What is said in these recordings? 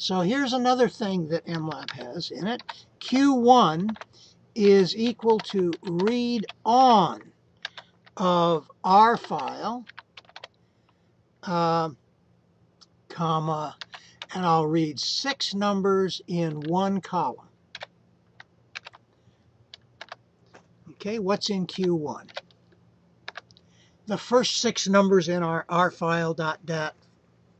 So here's another thing that MLAB has in it. Q1 is equal to read on of our file, comma, and I'll read 6 numbers in one column. Okay, what's in Q1? The first 6 numbers in our file.dat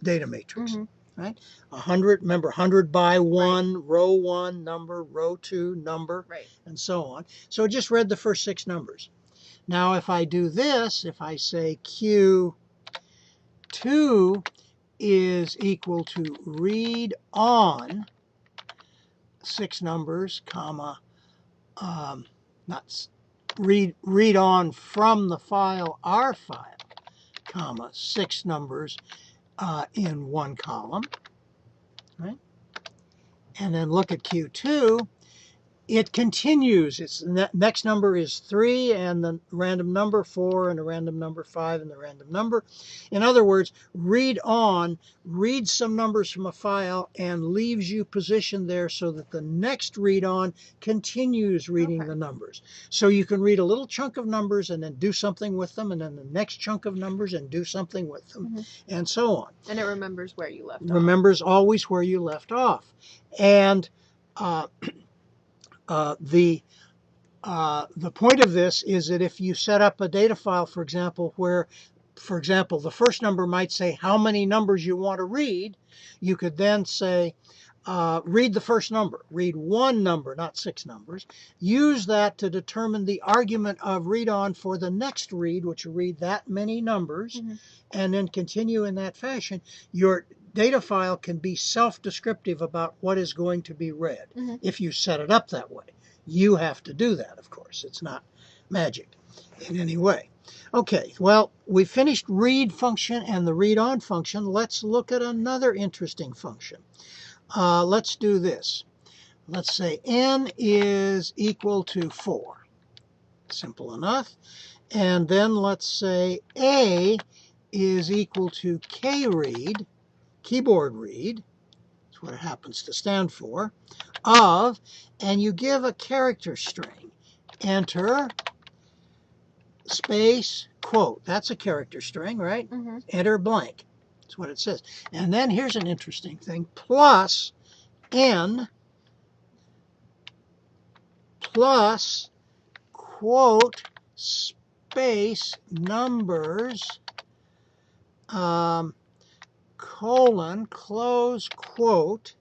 data matrix. Right? 100, remember 100 by 1, right. Row 1, number, row 2, number, right. And so on. So it just read the first 6 numbers. Now if I do this, if I say Q2 is equal to read on 6 numbers, comma, not read on from the file, our file, comma, 6 numbers in one column, right? And then look at Q2. It continues. Its next number is 3, and the random number 4, and the random number 5, and the random number. In other words, read on, reads some numbers from a file, and leaves you positioned there so that the next read on continues reading the numbers. So you can read a little chunk of numbers and then do something with them, and then the next chunk of numbers and do something with them, and so on. And it remembers where you left off. Remembers always where you left off. And the point of this is that if you set up a data file, for example, where, for example, the first number might say how many numbers you want to read, you could then say, read the first number, read 1 number, not 6 numbers. Use that to determine the argument of read on for the next read, which will read that many numbers, and then continue in that fashion. Your data file can be self-descriptive about what is going to be read if you set it up that way. You have to do that, of course. It's not magic in any way. Okay, well, we finished read function and the read on function. Let's look at another interesting function. Let's do this. Let's say n is equal to 4. Simple enough. And then let's say a is equal to kread, keyboard read, that's what it happens to stand for, of, and you give a character string. Enter, space, quote. That's a character string, right? Enter blank. That's what it says. And then here's an interesting thing. Plus n plus quote space numbers colon close quote.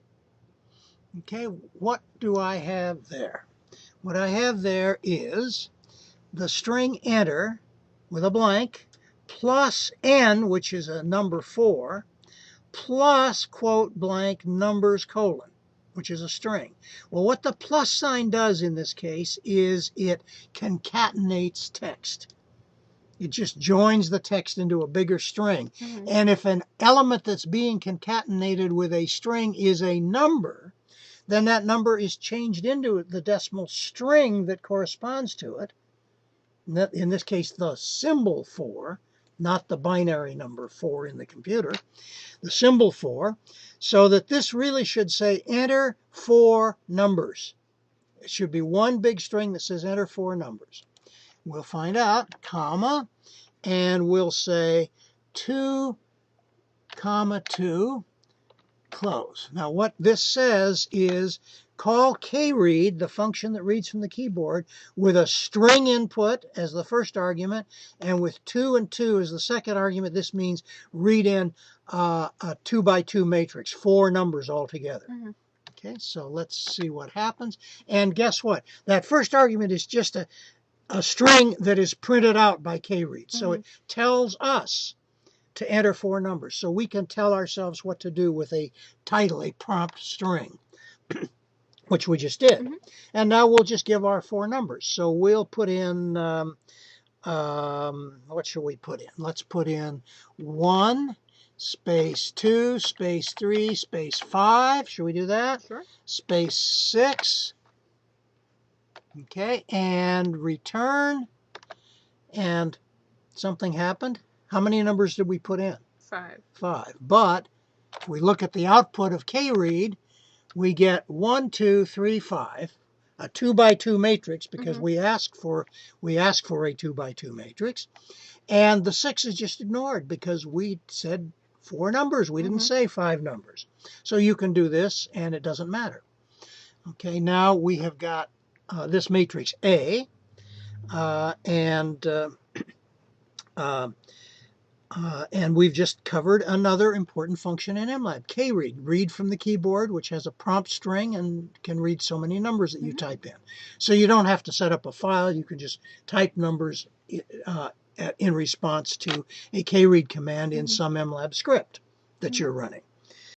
Okay, what do I have there? What I have there is the string enter with a blank plus n, which is a number 4, plus quote blank numbers colon, which is a string. Well, what the plus sign does in this case is it concatenates text. It just joins the text into a bigger string. And if an element that's being concatenated with a string is a number, then that number is changed into the decimal string that corresponds to it. In this case, the symbol 4, not the binary number 4 in the computer, the symbol 4, so that this really should say enter 4 numbers. It should be one big string that says enter 4 numbers. We'll find out, comma, and we'll say 2, comma 2, close. Now what this says is call kread, the function that reads from the keyboard, with a string input as the first argument, and with 2 and 2 as the second argument. This means read in a 2 by 2 matrix, 4 numbers altogether. Okay, so let's see what happens. And guess what? That first argument is just a string that is printed out by kread. So it tells us to enter 4 numbers. So we can tell ourselves what to do with a title, a prompt string, which we just did. And now we'll just give our 4 numbers. So we'll put in, what should we put in? Let's put in 1, space 2, space 3, space 5. Should we do that? Sure. Space 6. Okay, and return. And something happened. How many numbers did we put in? 5. 5. But If we look at the output of K-read, we get 1, 2, 3, 5, a 2 by 2 matrix because we asked for a 2 by 2 matrix, and the 6 is just ignored because we said 4 numbers. We didn't say 5 numbers. So you can do this, and it doesn't matter. Okay, now we have got this matrix A, and we've just covered another important function in MLAB, K-read, read from the keyboard, which has a prompt string and can read so many numbers that you type in. So you don't have to set up a file. You can just type numbers in response to a K-read command in some MLAB script that you're running.